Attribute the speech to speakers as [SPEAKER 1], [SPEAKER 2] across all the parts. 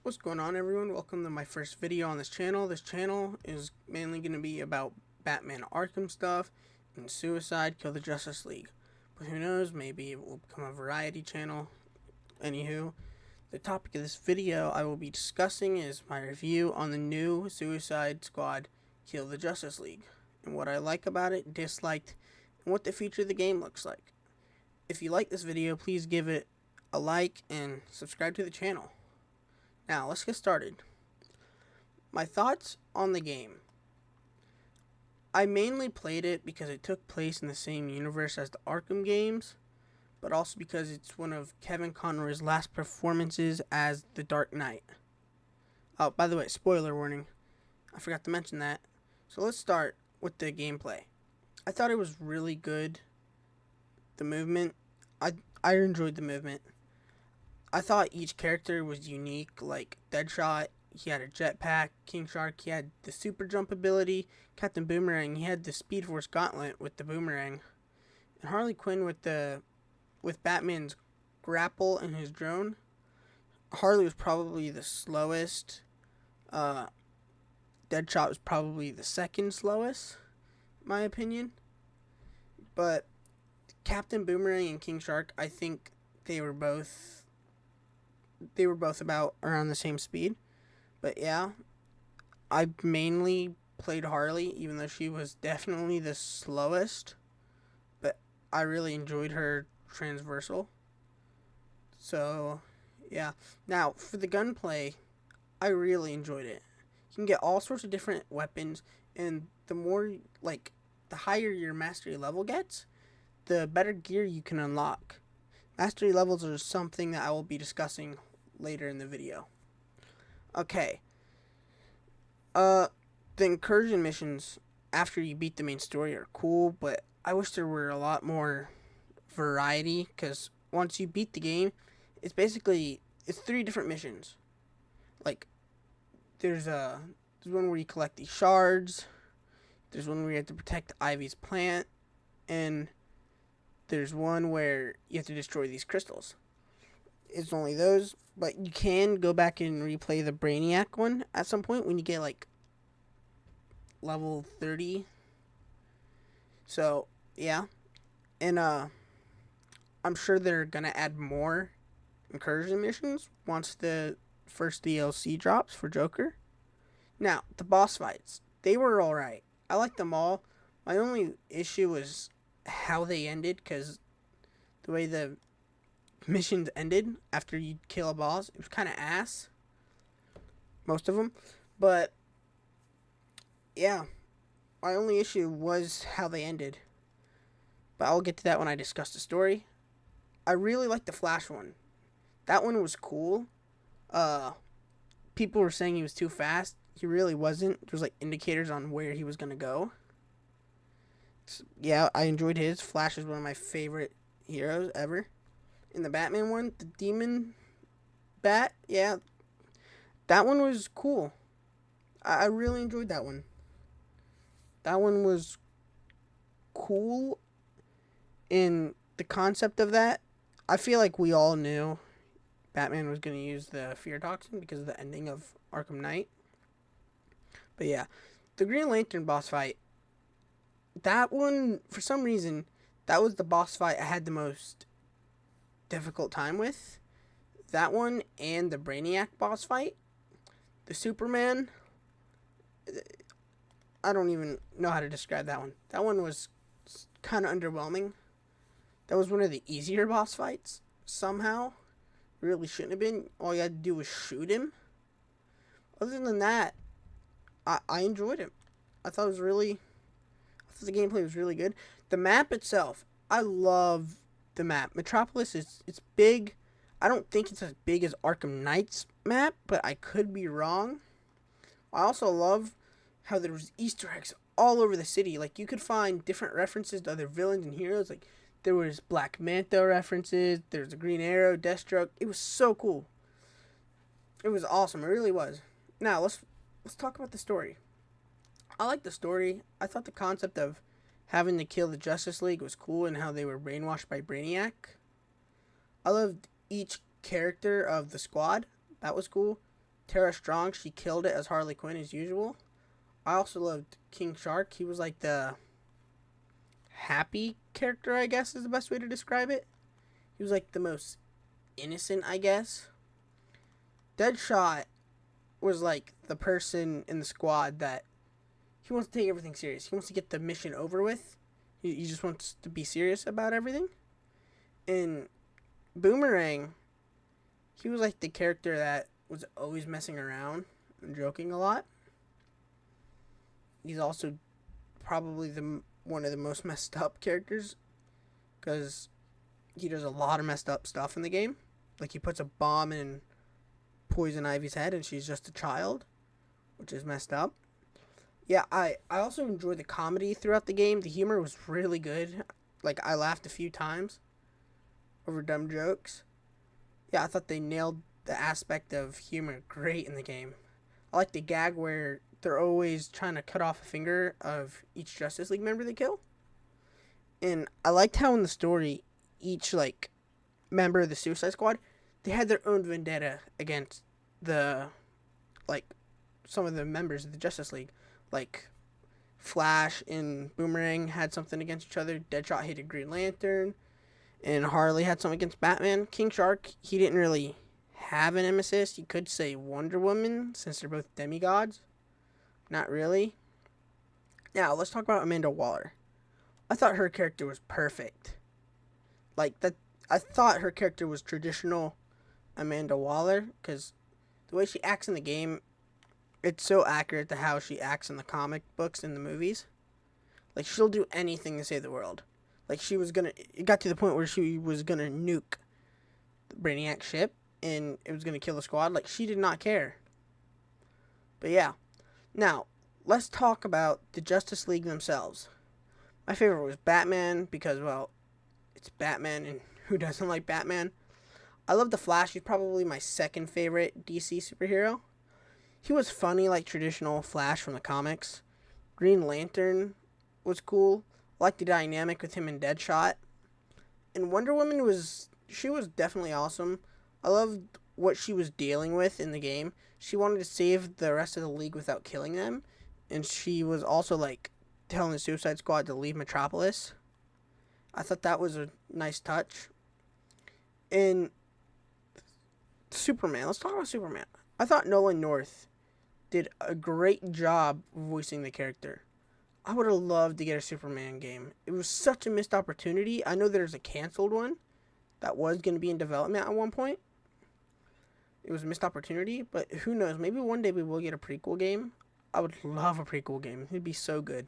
[SPEAKER 1] What's going on, everyone? Welcome to my first video on this channel. This channel is mainly going to be about Batman Arkham stuff and Suicide Kill the Justice League. But who knows, maybe it will become a variety channel. Anywho, the topic of this video I will be discussing is my review on the new Suicide Squad Kill the Justice League, and what I like about it, disliked, and what the future of the game looks like. If you like this video, please give it a like and subscribe to the channel. Now, let's get started. My thoughts on the game. I mainly played it because it took place in the same universe as the Arkham games, but also because it's one of Kevin Conroy's last performances as the Dark Knight. Oh, by the way, spoiler warning. I forgot to mention that. So let's start with the gameplay. I thought it was really good. The movement. I enjoyed the movement. I thought each character was unique, like Deadshot, he had a jetpack, King Shark, he had the super jump ability, Captain Boomerang, he had the Speed Force Gauntlet with the boomerang, and Harley Quinn with Batman's grapple and his drone. Harley was probably the slowest, Deadshot was probably the second slowest, in my opinion, but Captain Boomerang and King Shark, I think they were both about around the same speed. But yeah, I mainly played Harley, even though she was definitely the slowest. But I really enjoyed her transversal. So, yeah. Now, for the gunplay, I really enjoyed it. You can get all sorts of different weapons, and the higher your mastery level gets, the better gear you can unlock. Mastery levels are something that I will be discussing later in the video. Okay. The incursion missions after you beat the main story are cool, but I wish there were a lot more variety, because once you beat the game, it's 3 different missions. Like, there's one where you collect these shards, there's one where you have to protect Ivy's plant, and there's one where you have to destroy these crystals. It's only those, but you can go back and replay the Brainiac one at some point when you get like level 30. So yeah, and I'm sure they're gonna add more incursion missions once the first DLC drops for Joker. Now, the boss fights, they were alright. I liked them all. My only issue was how they ended, because the way the missions ended after you kill a boss, it was kind of ass, most of them. But yeah, my only issue was how they ended, but I'll get to that when I discuss the story. I really liked the Flash one. That one was cool. People were saying he was too fast. He really wasn't. There was like indicators on where he was gonna go. Yeah, I enjoyed his. Flash is one of my favorite heroes ever. In the Batman one, the Demon Bat, yeah, that one was cool. I really enjoyed that one. That one was cool in the concept of that. I feel like we all knew Batman was going to use the fear toxin because of the ending of Arkham Knight. But yeah, the Green Lantern boss fight, that one, for some reason, that was the boss fight I had the most difficult time with. That one and the Brainiac boss fight. The Superman, I don't even know how to describe that one. That one was kind of underwhelming. That was one of the easier boss fights, somehow. Really shouldn't have been. All you had to do was shoot him. Other than that, I enjoyed it. I thought the gameplay was really good. The map itself, I love the map. Metropolis it's big. I don't think it's as big as Arkham Knight's map, but I could be wrong. I also love how there was Easter eggs all over the city. Like, you could find different references to other villains and heroes. Like, there was Black Manta references, there's a Green Arrow, Deathstroke. It was so cool. It was awesome. It really was. Now let's talk about the story. I like the story. I thought the concept of having to kill the Justice League was cool, and how they were brainwashed by Brainiac. I loved each character of the squad. That was cool. Tara Strong, she killed it as Harley Quinn as usual. I also loved King Shark. He was like the happy character, I guess is the best way to describe it. He was like the most innocent, I guess. Deadshot was like the person in the squad that he wants to take everything serious. He wants to get the mission over with. He just wants to be serious about everything. And Boomerang, he was like the character that was always messing around and joking a lot. He's also probably one of the most messed up characters because he does a lot of messed up stuff in the game. Like he puts a bomb in Poison Ivy's head and she's just a child, which is messed up. Yeah, I also enjoyed the comedy throughout the game. The humor was really good. Like, I laughed a few times over dumb jokes. Yeah, I thought they nailed the aspect of humor great in the game. I like the gag where they're always trying to cut off a finger of each Justice League member they kill. And I liked how in the story, each, like, member of the Suicide Squad, they had their own vendetta against the, like, some of the members of the Justice League. Like, Flash and Boomerang had something against each other. Deadshot hated Green Lantern. And Harley had something against Batman. King Shark, he didn't really have an nemesis. You could say Wonder Woman, since they're both demigods. Not really. Now, let's talk about Amanda Waller. I thought her character was perfect. Like, that. I thought her character was traditional Amanda Waller, because the way she acts in the game, it's so accurate to how she acts in the comic books and the movies. Like, she'll do anything to save the world. Like, it got to the point where she was gonna nuke the Brainiac ship, and it was gonna kill the squad. Like, she did not care. But yeah. Now, let's talk about the Justice League themselves. My favorite was Batman, because, well, it's Batman, and who doesn't like Batman? I love the Flash. He's probably my second favorite DC superhero. He was funny like traditional Flash from the comics. Green Lantern was cool. I liked the dynamic with him and Deadshot. And Wonder Woman was definitely awesome. I loved what she was dealing with in the game. She wanted to save the rest of the League without killing them. And she was also like telling the Suicide Squad to leave Metropolis. I thought that was a nice touch. And Superman. Let's talk about Superman. I thought Nolan North did a great job voicing the character. I would have loved to get a Superman game. It was such a missed opportunity. I know there's a canceled one that was going to be in development at one point. It was a missed opportunity, but who knows? Maybe one day we will get a prequel game. I would love a prequel game. It'd be so good.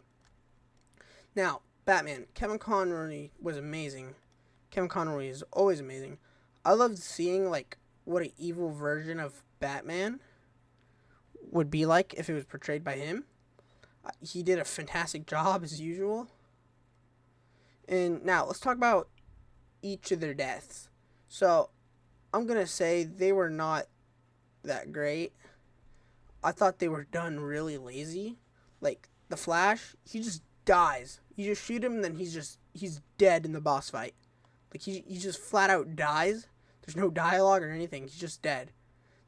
[SPEAKER 1] Now, Batman. Kevin Conroy was amazing. Kevin Conroy is always amazing. I loved seeing, like, what an evil version of Batman would be like if it was portrayed by him. He did a fantastic job as usual. And now let's talk about each of their deaths. So I'm gonna say they were not that great. I thought they were done really lazy. Like the Flash, he just dies. You just shoot him and then he's dead in the boss fight. Like he just flat out dies. There's no dialogue or anything. He's just dead.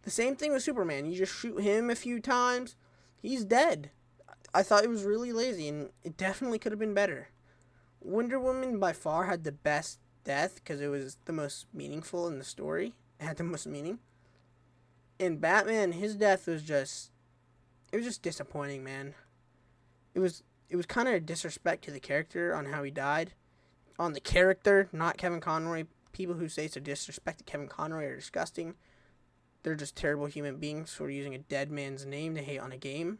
[SPEAKER 1] The same thing with Superman. You just shoot him a few times, he's dead. I thought it was really lazy, and it definitely could have been better. Wonder Woman by far had the best death because it was the most meaningful in the story. It had the most meaning. And Batman, his death was just disappointing, man. It was kind of a disrespect to the character on how he died. On the character, not Kevin Conroy. People who say it's a disrespect to Kevin Conroy are disgusting. They're just terrible human beings who are using a dead man's name to hate on a game.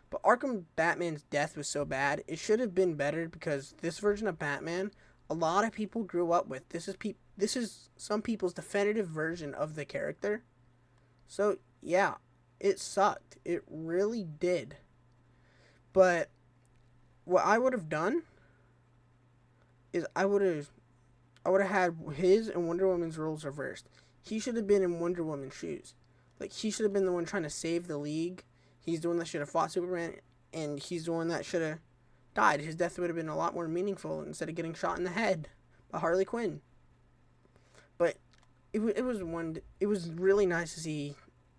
[SPEAKER 1] But Arkham Batman's death was so bad, it should have been better because this version of Batman, a lot of people grew up with. This is some people's definitive version of the character. So, yeah, it sucked. It really did. But what I would have done is I would have had his and Wonder Woman's roles reversed. He should have been in Wonder Woman's shoes. Like, he should have been the one trying to save the League. He's the one that should have fought Superman, and he's the one that should have died. His death would have been a lot more meaningful instead of getting shot in the head by Harley Quinn. But it was really nice to see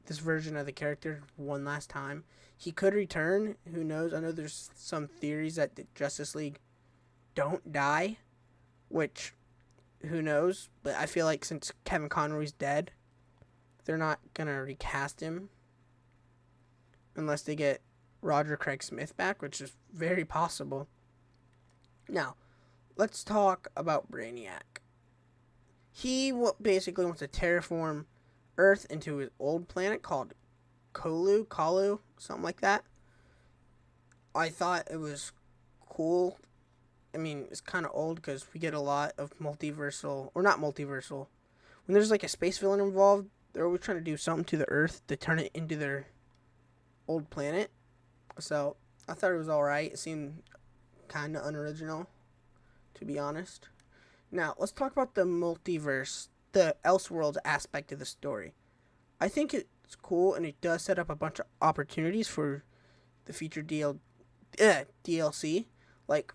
[SPEAKER 1] this version of the character one last time. He could return. Who knows? I know there's some theories that the Justice League don't die, which who knows? But I feel like since Kevin Conroy's dead, they're not gonna recast him unless they get Roger Craig Smith back, which is very possible. Now, let's talk about Brainiac. He basically wants to terraform Earth into his old planet called Kalu, something like that. I thought it was cool. I mean, it's kind of old because we get a lot of multiversal, or not multiversal. When there's like a space villain involved, they're always trying to do something to the Earth to turn it into their old planet. So I thought it was alright. It seemed kind of unoriginal, to be honest. Now, let's talk about the multiverse, the Elseworlds aspect of the story. I think it's cool, and it does set up a bunch of opportunities for the future DLC. Like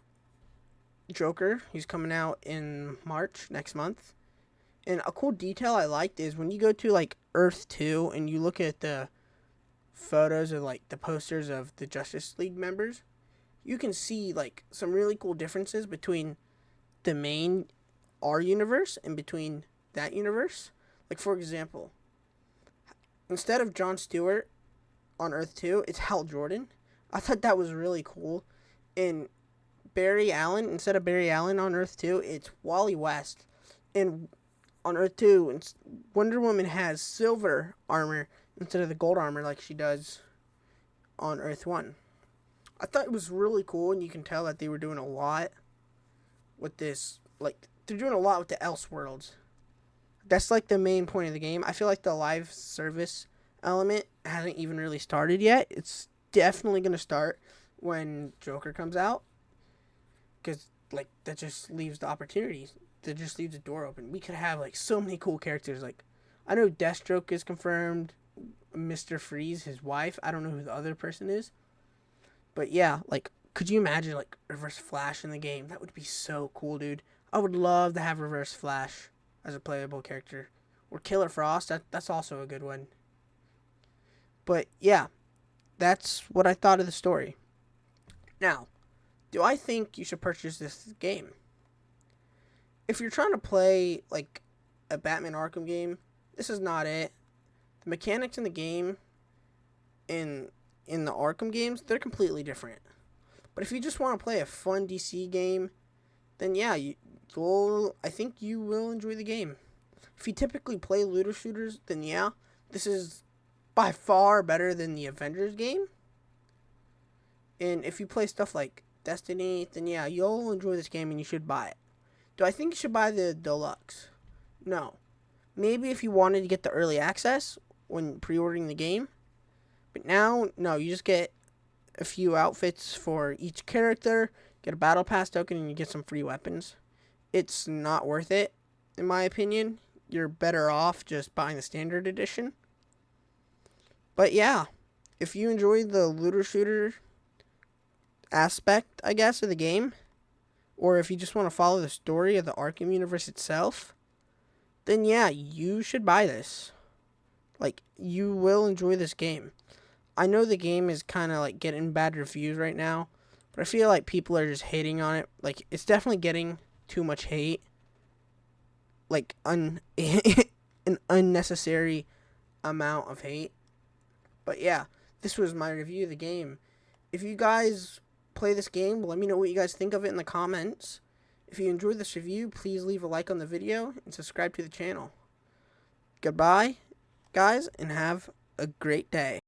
[SPEAKER 1] Joker, he's coming out in March next month. And a cool detail I liked is when you go to like Earth 2 and you look at the photos of like the posters of the Justice League members, you can see like some really cool differences between the main our universe and between that universe. Like for example, instead of Jon Stewart on Earth 2, it's Hal Jordan. I thought that was really cool. And Barry Allen, instead of Barry Allen on Earth 2, it's Wally West. And on Earth 2, Wonder Woman has silver armor instead of the gold armor like she does on Earth 1. I thought it was really cool, and you can tell that they were doing a lot with this. Like, they're doing a lot with the Elseworlds. That's like the main point of the game. I feel like the live service element hasn't even really started yet. It's definitely going to start when Joker comes out. Because, like, that just leaves the opportunities. That just leaves the door open. We could have, like, so many cool characters. Like, I know Deathstroke is confirmed. Mr. Freeze, his wife. I don't know who the other person is. But, yeah, like, could you imagine, like, Reverse Flash in the game? That would be so cool, dude. I would love to have Reverse Flash as a playable character. Or Killer Frost. That's also a good one. But, yeah, that's what I thought of the story. Now, do I think you should purchase this game? If you're trying to play, like, a Batman Arkham game, this is not it. The mechanics in the game, in the Arkham games, they're completely different. But if you just want to play a fun DC game, then yeah, I think you will enjoy the game. If you typically play looter shooters, then yeah, this is by far better than the Avengers game. And if you play stuff like Destiny, then yeah, you'll enjoy this game and you should buy it. Do I think you should buy the deluxe? No. Maybe if you wanted to get the early access when pre-ordering the game. But now, no, you just get a few outfits for each character, get a battle pass token, and you get some free weapons. It's not worth it, in my opinion. You're better off just buying the standard edition. But yeah, if you enjoy the looter shooter aspect, I guess, of the game, or if you just want to follow the story of the Arkham universe itself, then yeah, you should buy this. Like, you will enjoy this game. I know the game is kind of like getting bad reviews right now, but I feel like people are just hating on it. Like, it's definitely getting too much hate. Like, an unnecessary amount of hate. But yeah, this was my review of the game. If you guys play this game, let me know what you guys think of it in the comments. If you enjoyed this review, please leave a like on the video and subscribe to the channel. Goodbye, guys, and have a great day.